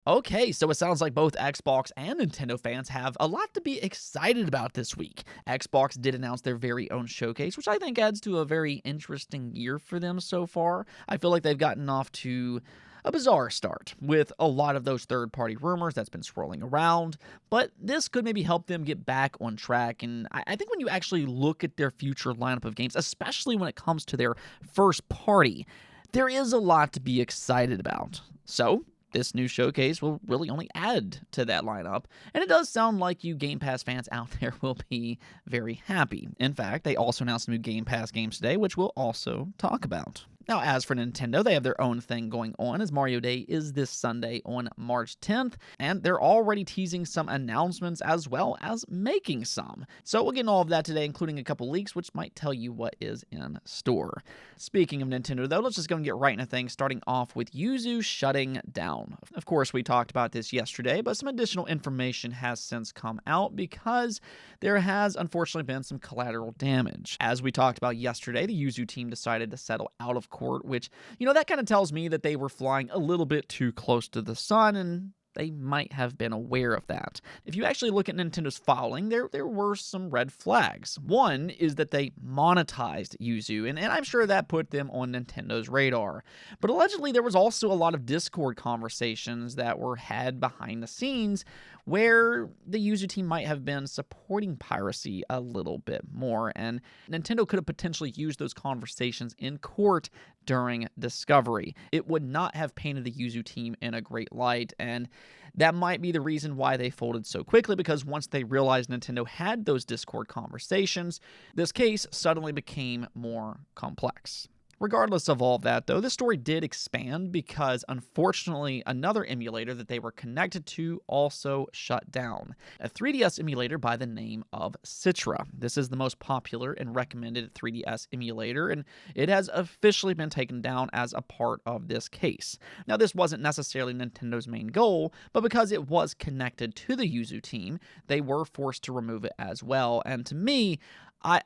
Okay, so it sounds like both Xbox and Nintendo fans have a lot to be excited about this week. Xbox did announce their very own showcase, which I think adds to a very interesting year for them so far. I feel like they've gotten off to a bizarre start with a lot of those third-party rumors that's been swirling around, but this could maybe help them get back on track. And I think when you actually look at their future lineup of games, especially when it comes to their first party, there is a lot to be excited about. So this new showcase will really only add to that lineup, and it does sound like you Game Pass fans out there will be very happy. In fact, they also announced some new Game Pass games today, which we'll also talk about. Now, as for Nintendo, they have their own thing going on, as Mario Day is this Sunday on March 10th, and they're already teasing some announcements as well as making some. So we'll get into all of that today, including a couple leaks, which might tell you what is in store. Speaking of Nintendo, though, let's just go and get right into things, starting off with Yuzu shutting down. Of course, we talked about this yesterday, but some additional information has since come out because there has unfortunately been some collateral damage. As we talked about yesterday, the Yuzu team decided to settle out of court, which, that kind of tells me that they were flying a little bit too close to the sun, and they might have been aware of that. If you actually look at Nintendo's filing, there were some red flags. One is that they monetized Yuzu, and I'm sure that put them on Nintendo's radar. But allegedly, there was also a lot of Discord conversations that were had behind the scenes where the Yuzu team might have been supporting piracy a little bit more, and Nintendo could have potentially used those conversations in court during discovery. It would not have painted the Yuzu team in a great light, and that might be the reason why they folded so quickly, because once they realized Nintendo had those Discord conversations, this case suddenly became more complex. Regardless of all of that, though, this story did expand because, unfortunately, another emulator that they were connected to also shut down. A 3DS emulator by the name of Citra. This is the most popular and recommended 3DS emulator, and it has officially been taken down as a part of this case. Now, this wasn't necessarily Nintendo's main goal, but because it was connected to the Yuzu team, they were forced to remove it as well. And to me, I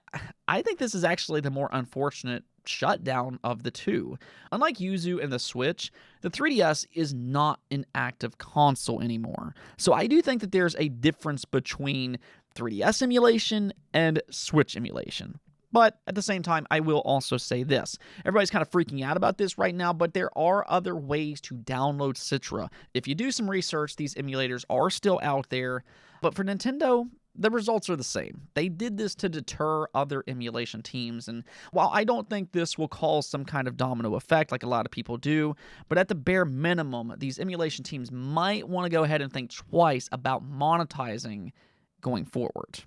think this is actually the more unfortunate shutdown of the two. Unlike Yuzu and the Switch, the 3DS is not an active console anymore. So I do think that there's a difference between 3DS emulation and Switch emulation. But at the same time, I will also say this. Everybody's kind of freaking out about this right now, but there are other ways to download Citra. If you do some research, these emulators are still out there. But for Nintendo, the results are the same. They did this to deter other emulation teams, and while I don't think this will cause some kind of domino effect like a lot of people do, but at the bare minimum, these emulation teams might want to go ahead and think twice about monetizing going forward.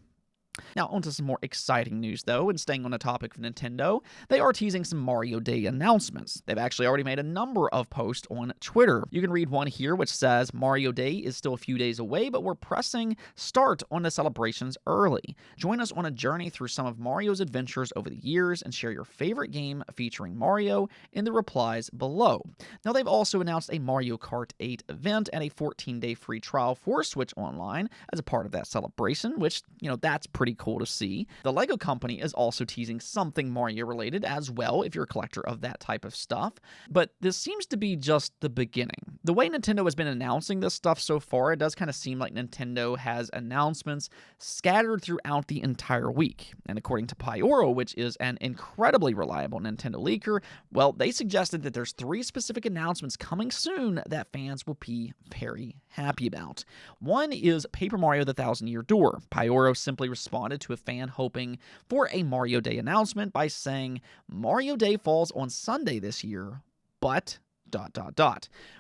Now, onto some more exciting news, though, and staying on the topic of Nintendo, they are teasing some Mario Day announcements. They've actually already made a number of posts on Twitter. You can read one here which says, Mario Day is still a few days away, but we're pressing start on the celebrations early. Join us on a journey through some of Mario's adventures over the years and share your favorite game featuring Mario in the replies below. Now, they've also announced a Mario Kart 8 event and a 14-day free trial for Switch Online as a part of that celebration, which, that's pretty cool to see. The Lego company is also teasing something Mario related as well if you're a collector of that type of stuff. But this seems to be just the beginning. The way Nintendo has been announcing this stuff so far, it does kind of seem like Nintendo has announcements scattered throughout the entire week. And according to Pyoro, which is an incredibly reliable Nintendo leaker, well, they suggested that there's 3 specific announcements coming soon that fans will be very happy about. One is Paper Mario: The Thousand Year Door. Pyoro simply responded to a fan hoping for a Mario Day announcement by saying, Mario Day falls on Sunday this year, but ...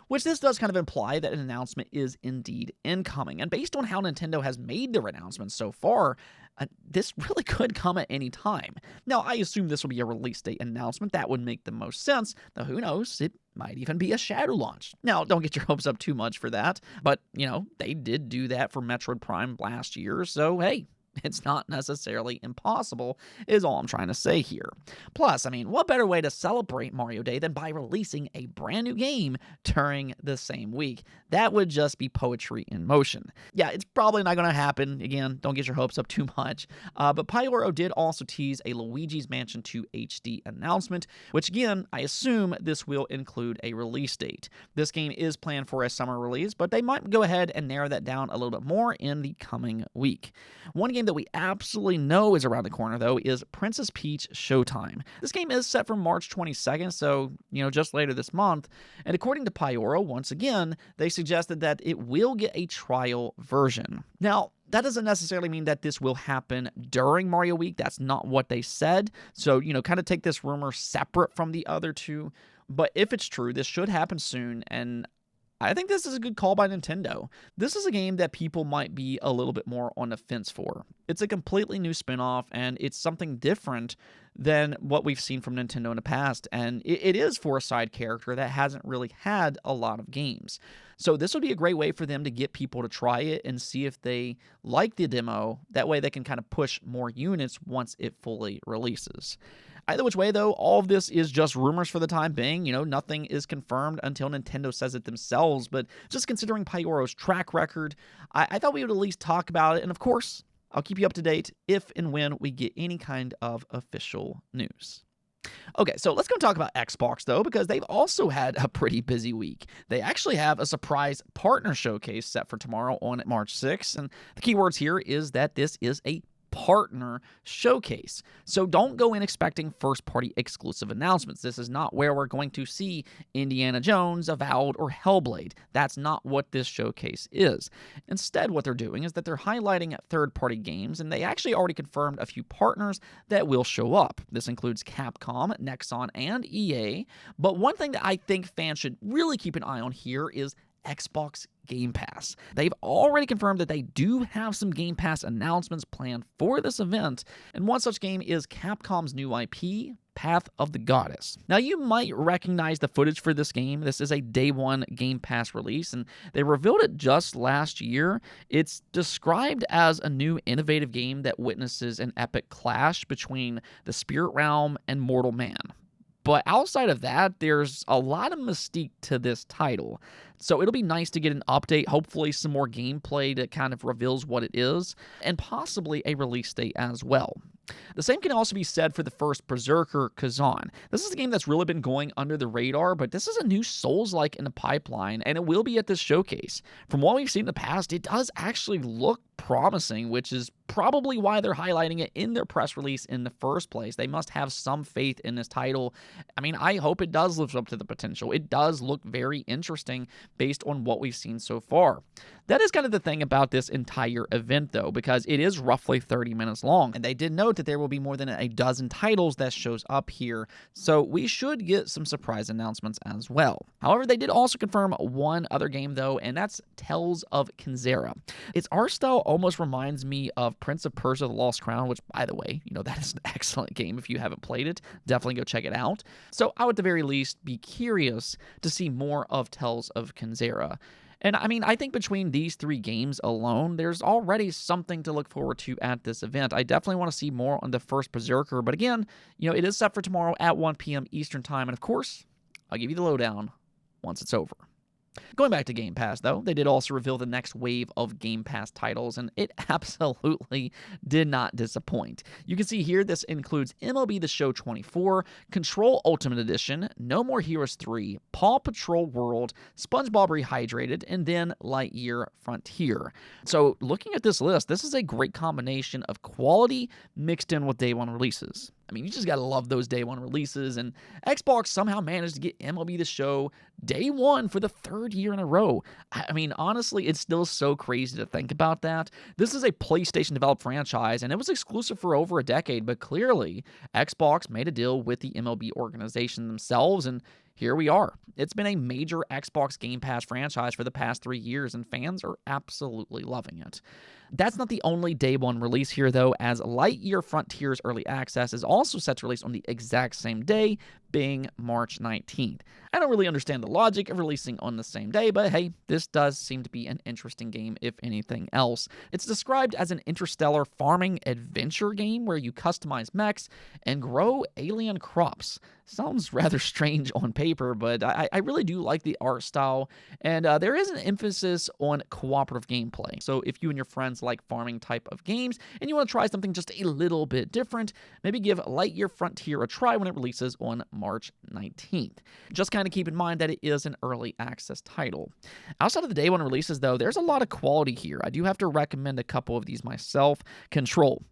which this does kind of imply that an announcement is indeed incoming. And based on how Nintendo has made their announcements so far, this really could come at any time. Now, I assume this will be a release date announcement. That would make the most sense, though who knows, it might even be a shadow launch. Now, don't get your hopes up too much for that, but, they did do that for Metroid Prime last year, so hey, It's not necessarily impossible, is all I'm trying to say here. Plus, what better way to celebrate Mario Day than by releasing a brand new game during the same week? That would just be poetry in motion. Yeah, it's probably not going to happen. Again, don't get your hopes up too much. But Pyoro did also tease a Luigi's Mansion 2 HD announcement, which again, I assume this will include a release date. This game is planned for a summer release, but they might go ahead and narrow that down a little bit more in the coming week. One game that we absolutely know is around the corner, though, is Princess Peach Showtime. This game is set for March 22nd, so, just later this month. And according to Pyoro, once again, they suggested that it will get a trial version. Now, that doesn't necessarily mean that this will happen during Mario Week. That's not what they said. So, kind of take this rumor separate from the other two. But if it's true, this should happen soon, and I think this is a good call by Nintendo. This is a game that people might be a little bit more on the fence for. It's a completely new spin-off, and it's something different than what we've seen from Nintendo in the past, and it is for a side character that hasn't really had a lot of games. So this would be a great way for them to get people to try it and see if they like the demo. That way they can kind of push more units once it fully releases. Either which way, though, all of this is just rumors for the time being. Nothing is confirmed until Nintendo says it themselves. But just considering Pyoro's track record, I thought we would at least talk about it. And of course, I'll keep you up to date if and when we get any kind of official news. Okay, so let's go talk about Xbox, though, because they've also had a pretty busy week. They actually have a surprise partner showcase set for tomorrow on March 6th. And the key words here is that this is a partner showcase. So don't go in expecting first-party exclusive announcements. This is not where we're going to see Indiana Jones, Avowed, or Hellblade. That's not what this showcase is. Instead, what they're doing is that they're highlighting third-party games, and they actually already confirmed a few partners that will show up. This includes Capcom, Nexon, and EA. But one thing that I think fans should really keep an eye on here is Xbox Game Pass. They've already confirmed that they do have some Game Pass announcements planned for this event, and one such game is Capcom's new IP, Path of the Goddess. Now, you might recognize the footage for this game. This is a day one Game Pass release, and they revealed it just last year. It's described as a new innovative game that witnesses an epic clash between the spirit realm and mortal man. But outside of that, there's a lot of mystique to this title. So it'll be nice to get an update, hopefully some more gameplay that kind of reveals what it is, and possibly a release date as well. The same can also be said for the first Berserker Kazan. This is a game that's really been going under the radar, but this is a new Souls-like in the pipeline, and it will be at this showcase. From what we've seen in the past, it does actually look promising, which is probably why they're highlighting it in their press release in the first place. They must have some faith in this title. I hope it does live up to the potential. It does look very interesting based on what we've seen so far. That is kind of the thing about this entire event, though, because it is roughly 30 minutes long, and they did note that there will be more than a dozen titles that shows up here, so we should get some surprise announcements as well. However, they did also confirm one other game, though, and that's Tales of Kenzera. Its art style almost reminds me of Prince of Persia: The Lost Crown, which, by the way, that is an excellent game. If you haven't played it, definitely go check it out. So I would at the very least be curious to see more of Tales of Kenzera. And I think between these three games alone, there's already something to look forward to at this event. I definitely want to see more on the first Berserker, but again, it is set for tomorrow at 1 p.m. Eastern Time, and of course, I'll give you the lowdown once it's over. Going back to Game Pass, though, they did also reveal the next wave of Game Pass titles, and it absolutely did not disappoint. You can see here this includes MLB The Show 24, Control Ultimate Edition, No More Heroes 3, Paw Patrol World, SpongeBob Rehydrated, and then Lightyear Frontier. So looking at this list, this is a great combination of quality mixed in with day one releases. You just gotta love those day one releases, and Xbox somehow managed to get MLB The Show day one for the third year in a row. Honestly, it's still so crazy to think about that. This is a PlayStation-developed franchise, and it was exclusive for over a decade, but clearly, Xbox made a deal with the MLB organization themselves, and here we are. It's been a major Xbox Game Pass franchise for the past 3 years, and fans are absolutely loving it. That's not the only day one release here, though, as Lightyear Frontier's Early Access is also set to release on the exact same day, being March 19th. I don't really understand the logic of releasing on the same day, but hey, this does seem to be an interesting game if anything else. It's described as an interstellar farming adventure game where you customize mechs and grow alien crops. Sounds rather strange on paper, but I really do like the art style, and there is an emphasis on cooperative gameplay. So if you and your friends like farming type of games and you want to try something just a little bit different, maybe give Lightyear Frontier a try when it releases on March 19th. Just kind of keep in mind that it is an early access title. Outside of the day one releases, though, there's a lot of quality here. I do have to recommend a couple of these myself. Control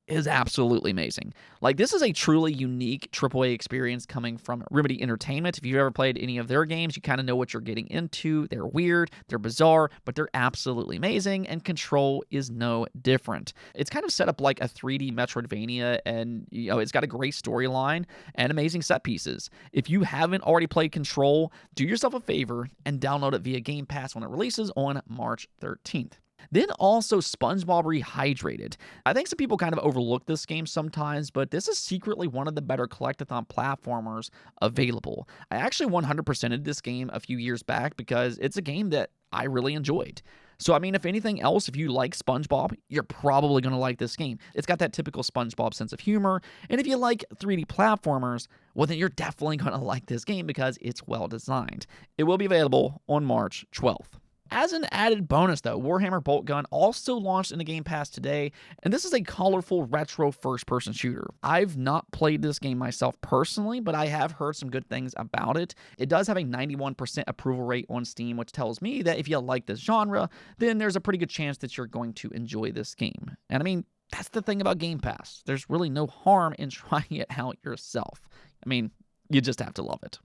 is absolutely amazing. Like, this is a truly unique AAA experience coming from Remedy Entertainment. If you've ever played any of their games, you kind of know what you're getting into. They're weird, they're bizarre, but they're absolutely amazing, and Control is no different. It's kind of set up like a 3D Metroidvania, and it's got a great storyline and amazing set pieces. If you haven't already played Control, do yourself a favor and download it via Game Pass when it releases on March 13th. Then also SpongeBob Rehydrated. I think some people kind of overlook this game sometimes, but this is secretly one of the better collectathon platformers available. I actually 100%ed this game a few years back because it's a game that I really enjoyed. So, I mean, if anything else, if you like SpongeBob, you're probably going to like this game. It's got that typical SpongeBob sense of humor, and if you like 3D platformers, well, then you're definitely going to like this game because it's well designed. It will be available on March 12th. As an added bonus, though, Warhammer Boltgun also launched in the Game Pass today, and this is a colorful retro first-person shooter. I've not played this game myself personally, but I have heard some good things about it. It does have a 91% approval rate on Steam, which tells me that if you like this genre, then there's a pretty good chance that you're going to enjoy this game. And I mean, that's the thing about Game Pass. There's really no harm in trying it out yourself. I mean, you just have to love it.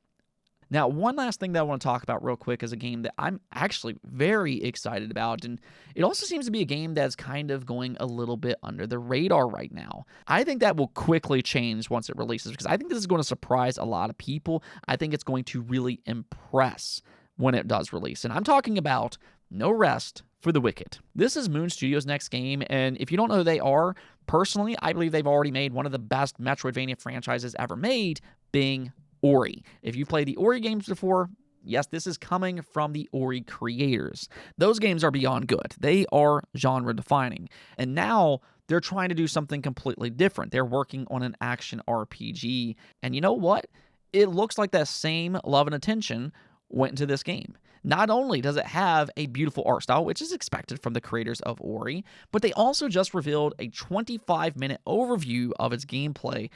Now, one last thing that I want to talk about real quick is a game that I'm actually very excited about, and it also seems to be a game that's kind of going a little bit under the radar right now. I think that will quickly change once it releases, because I think this is going to surprise a lot of people. I think it's going to really impress when it does release, and I'm talking about No Rest for the Wicked. This is Moon Studios' next game, and if you don't know who they are, personally, I believe they've already made one of the best Metroidvania franchises ever made, being Ori. If you've played the Ori games before, yes, this is coming from the Ori creators. Those games are beyond good. They are genre-defining. And now they're trying to do something completely different. They're working on an action RPG. And you know what? It looks like that same love and attention went into this game. Not only does it have a beautiful art style, which is expected from the creators of Ori, but they also just revealed a 25-minute overview of its gameplay.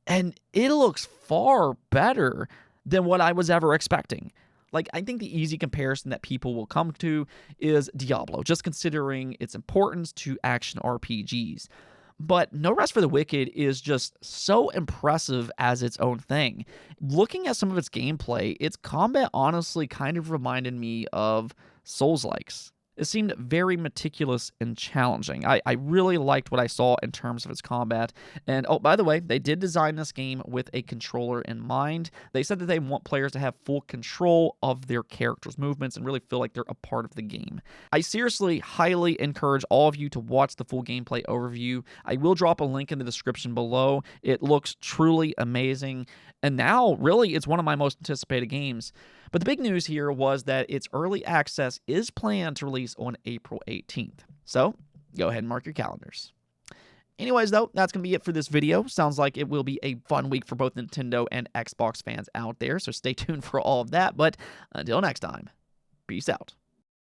And it looks far better than what I was ever expecting. Like, I think the easy comparison that people will come to is Diablo, just considering its importance to action RPGs. But No Rest for the Wicked is just so impressive as its own thing. Looking at some of its gameplay, its combat honestly kind of reminded me of Souls-likes. It seemed very meticulous and challenging. I really liked what I saw in terms of its combat. And, oh, by the way, they did design this game with a controller in mind. They said that they want players to have full control of their characters' movements and really feel like they're a part of the game. I seriously highly encourage all of you to watch the full gameplay overview. I will drop a link in the description below. It looks truly amazing. And now, really, it's one of my most anticipated games. But the big news here was that its early access is planned to release on April 18th. So, go ahead and mark your calendars. Anyways, though, that's going to be it for this video. Sounds like it will be a fun week for both Nintendo and Xbox fans out there, so stay tuned for all of that. But until next time, peace out.